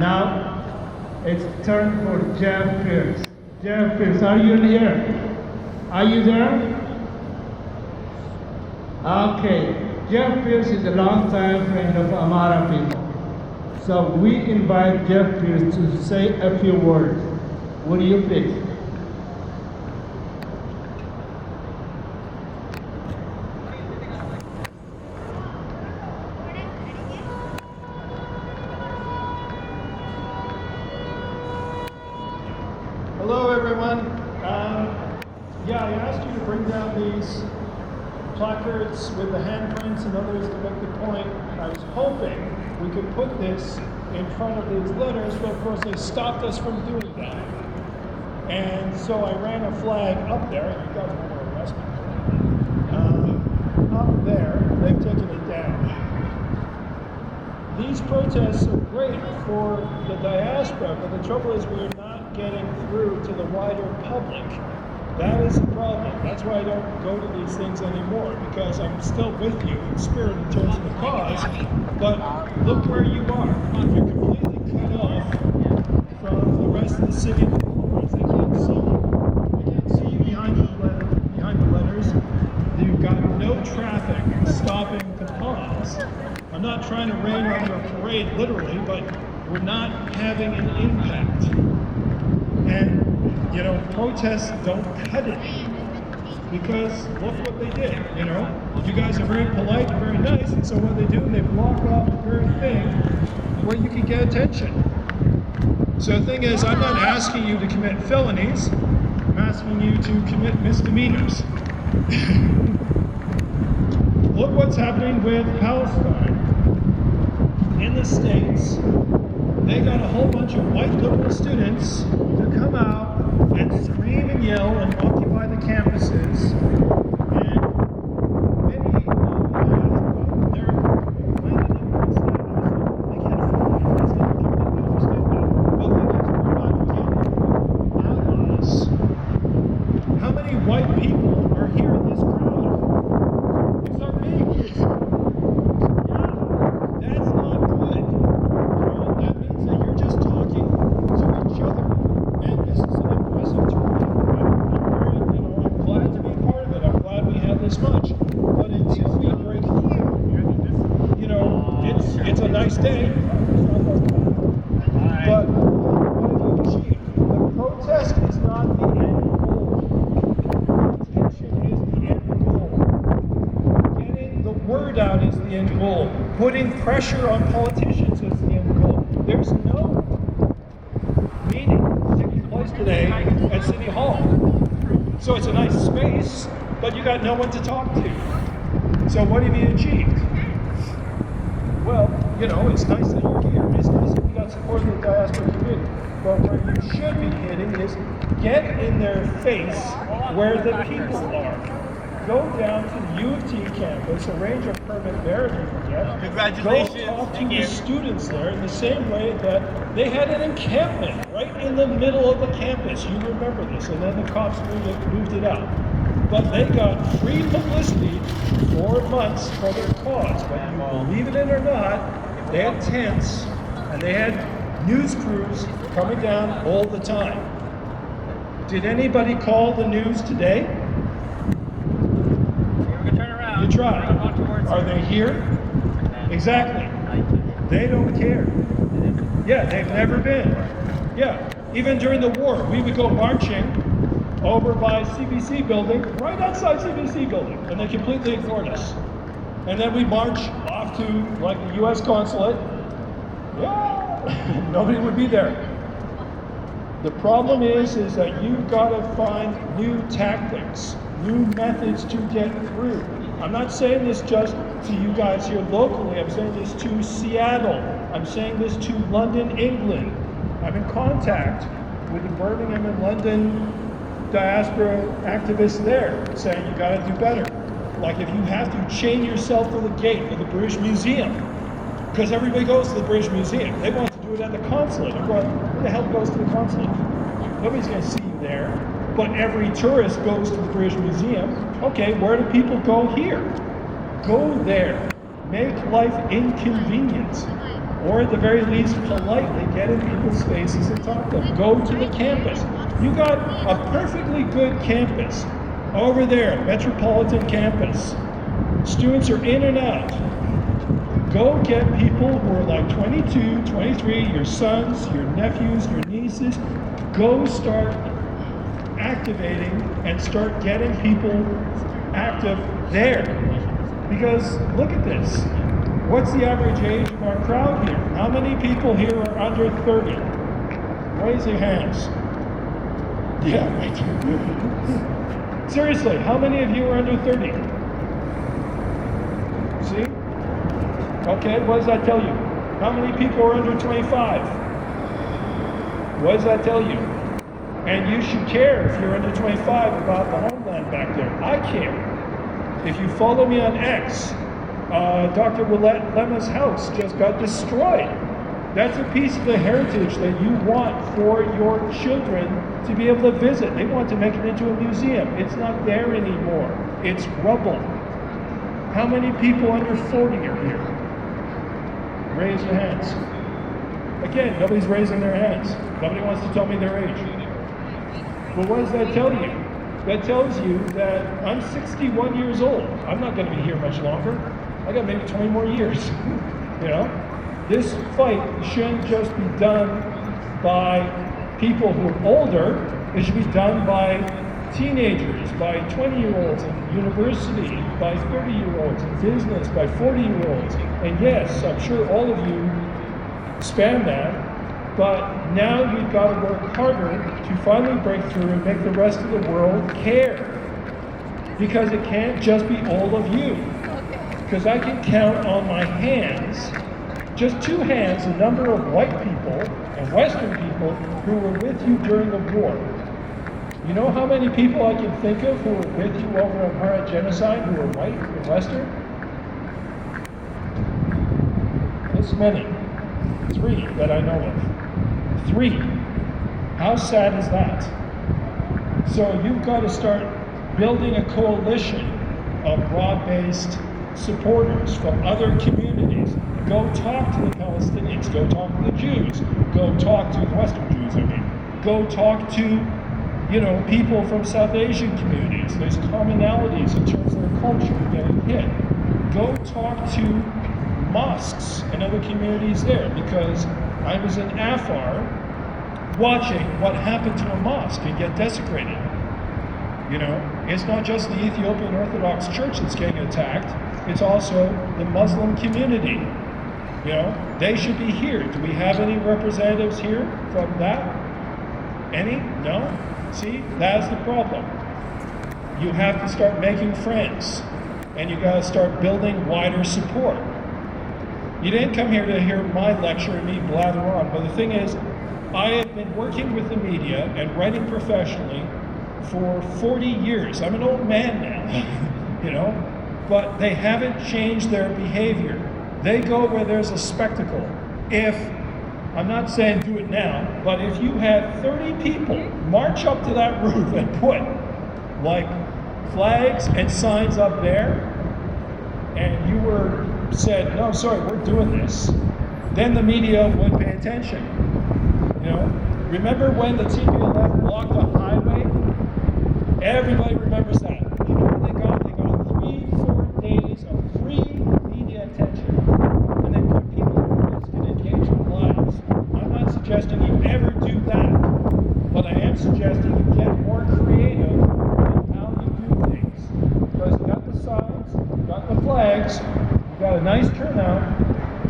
Now, it's turn for Jeff Pearce. Jeff Pearce, are you in here? Are you there? Okay. Jeff Pearce is a longtime friend of Amhara people. So we invite Jeff Pearce to say a few words. What do you think? Hello, everyone. Yeah, I asked you to bring down these placards with the handprints and others to make the point. I was hoping we could put this in front of these letters, but of course they stopped us from doing that. And so I ran a flag up there. You guys want to arrest me? Up there, they've taken it down. These protests are great for the diaspora, but the trouble is we're not getting through to the wider public. That is the problem. That's why I don't go to these things anymore, because I'm still with you in spirit in terms of the cause, but look where you are. You're completely cut off from the rest of the city. They can't see you. They can't see you behind the letters. You've got no traffic stopping the cause. I'm not trying to rain on your parade literally, but we're not having an impact. And you know, protests don't cut it, because look what they did, you know. You guys are very polite and very nice, and so what they do, they block off the very thing where you can get attention. So the thing is, I'm not asking you to commit felonies, I'm asking you to commit misdemeanors. Look what's happening with Palestine. In the States, they got a whole bunch of white liberal students to come out and scream and yell and occupy the campuses. And many of them, they're landed up in status. They can't afford it. It's not completely understand that. But the thing is, we're not getting allies. How many white people are here in this crowd? These are me. Yeah, that's not good. That means that you're just talking to each other. And this is an impressive turnout. I'm glad to be part of it. I'm glad we had this much. But until we break through, you know, it's a nice day. But what have you achieved? The protest is not the end goal. Attention is the end goal. Getting the word out is the end goal. Putting pressure on politicians is the end goal. There's no meeting taking place today at City Hall. So it's a nice space, but you got no one to talk to. So what have you achieved? Well, you know, it's nice that you're here. It's nice that we got support of the diaspora community. But what you should be getting is get in their face where the people are. Go down to the U of T campus, arrange a permit there if you can get. Congratulations. Go talk to the students there in the same way that they had an encampment right in the middle of the campus. You remember this, and then the cops moved it out. But they got free publicity for months for their cause. Whether you believe it or not, they had tents and they had news crews coming down all the time. Did anybody call the news today? You tried. Are they here? Exactly. They don't care. Yeah, they've never been. Yeah, even during the war, we would go marching over by CBC building, right outside CBC building, and they completely ignored us. And then we march off to like the U.S. consulate. Yeah, nobody would be there. The problem is that you've got to find new tactics, new methods to get through. I'm not saying this just to you guys here locally. I'm saying this to Seattle. I'm saying this to London, England. I'm in contact with the Birmingham and London diaspora activists there saying you got to do better. Like if you have to chain yourself to the gate of the British Museum, because everybody goes to the British Museum. They want to do it at the consulate. Who the hell goes to the consulate? Nobody's going to see you there. But every tourist goes to the British Museum. Okay, where do people go here? Go there. Make life inconvenient. or at the very least politely get in people's faces and talk to them. Go to the campus. You got a perfectly good campus over there, metropolitan campus. Students are in and out. Go get people who are like 22, 23, your sons, your nephews, your nieces. Go start activating and start getting people active there. Because look at this. What's the average age of our crowd here? How many people here are under 30? Raise your hands. Yeah, right. Seriously, how many of you are under 30? See? Okay, what does that tell you? How many people are under 25? What does that tell you? And you should care if you're under 25 about the homeland back there. I care. If you follow me on X, Dr. Willette Lemma's house just got destroyed. That's a piece of the heritage that you want for your children to be able to visit. They want to make it into a museum. It's not there anymore. It's rubble. How many people under 40 are here? Raise your hands. Again, nobody's raising their hands. Nobody wants to tell me their age. But what does that tell you? That tells you that I'm 61 years old. I'm not going to be here much longer. I got maybe 20 more years. You know? This fight shouldn't just be done by people who are older. It should be done by teenagers, by 20-year-olds in university, by 30-year-olds in business, by 40-year-olds. And yes, I'm sure all of you span that, but now we've got to work harder to finally break through and make the rest of the world care. Because it can't just be all of you. Because I can count on my hands, just 2 hands, the number of white people and Western people who were with you during the war. You know how many people I can think of who were with you over Amhara Genocide who were white and Western? This many. 3 that I know of. 3. How sad is that? So you've got to start building a coalition of broad-based supporters from other communities. Go talk to the Palestinians. Go talk to the Jews. Go talk to the Western Jews, I mean. Go talk to, people from South Asian communities. There's commonalities in terms of their culture getting hit. Go talk to mosques and other communities there, because I was in Afar watching what happened to a mosque and get desecrated. It's not just the Ethiopian Orthodox Church that's getting attacked, it's also the Muslim community. They should be here. Do we have any representatives here from that? Any? No? See, that's the problem. You have to start making friends, and you got to start building wider support. You didn't come here to hear my lecture and me blather on, but the thing is, I have been working with the media and writing professionally for 40 years. I'm an old man now, but they haven't changed their behavior. They go where there's a spectacle. I'm not saying do it now, but if you had 30 people march up to that roof and put like flags and signs up there, and you said, no, sorry, we're doing this, then the media would pay attention. Remember when the TPLF blocked a highway? Everybody remembers that. You know what they got? They got 3-4 days of free media attention, and they put people at risk and engage their lives. I'm not suggesting you ever do that, but I am suggesting you get more creative in how you do things. Because you got the signs, you got the flags, you got a nice turnout,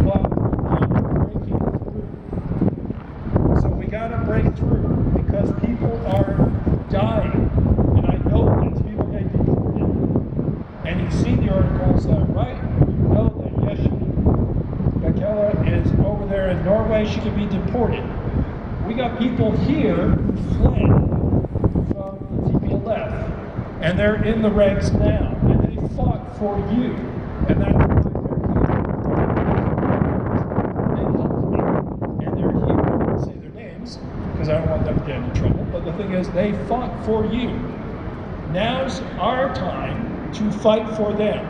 but you're breaking through. So we got to break through because people are dying. And I know that people get deported. And you see the articles that write, you know that yes, Gakela is over there in Norway, she could be deported. We got people here who fled from the TPLF, and they're in the ranks now, and they fought for you, and that's why they're here. They helped me, and they're here. I won't say their names, because I don't want them to get into trouble, but the thing is, they fought for you. Now's our time to fight for them.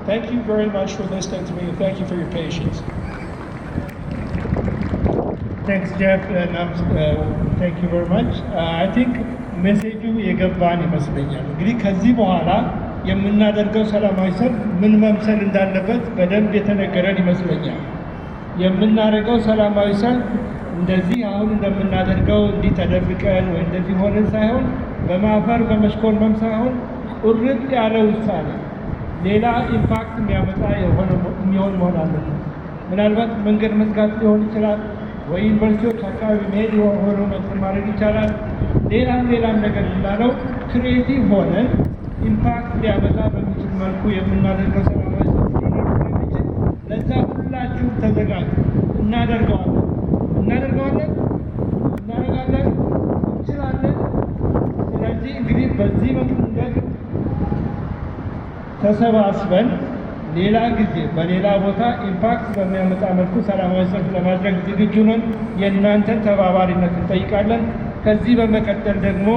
Thank you very much for listening to me, and thank you for your patience. Thanks, Jeff, and thank you very much. I think ሜሴጁ የገባን ይመስለኛል። እንግዲህ ከዚህ በኋላ የምናደርገው ሰላማዊ ሰልፍ ምን መምሰል እንዳለበት በደንብ የተነገረን ይመስለኛል። የምናደርገው ሰላማዊ ሰልፍ እንደዚህ አሁን እንደምናደርገው እንዲህ ተደብቀን ወይ እንደዚህ ሆነን ሳይሆን በማፈር በመሽኮርመም ሳይሆን ቁርጥ ያለ ውሳኔ ሌላ ኢምፓክት የሚያመጣ የሚሆን መሆን አለበት። ምናልባት መንገድ መዝጋት ሊሆን ይችላል ወይ ዩኒቨርሲቲዎች አካባቢ መሄድ ሆኖ ማድረግ ይቻላል። ሌላም ነገር እንዳለው ክሬቲቭ ሆነን ኢምፓክት ሊያመጣ በሚችል መልኩ የምናደርገው ሰላማዊ ሰልፍ ስለሚችል ለዛ ሁላችሁም ተዘጋጁ። እናደርገዋለን እንችላለን። ስለዚህ እንግዲህ በዚህ መንገድ ተሰባስበን ሌላ ጊዜ በሌላ ቦታ ኢምፓክት በሚያመጣ መልኩ ሰላማዊ ሰልፍ ለማድረግ ዝግጁ ነን። የእናንተን ተባባሪነት እንጠይቃለን። ከዚህ በመቀጠል ደግሞ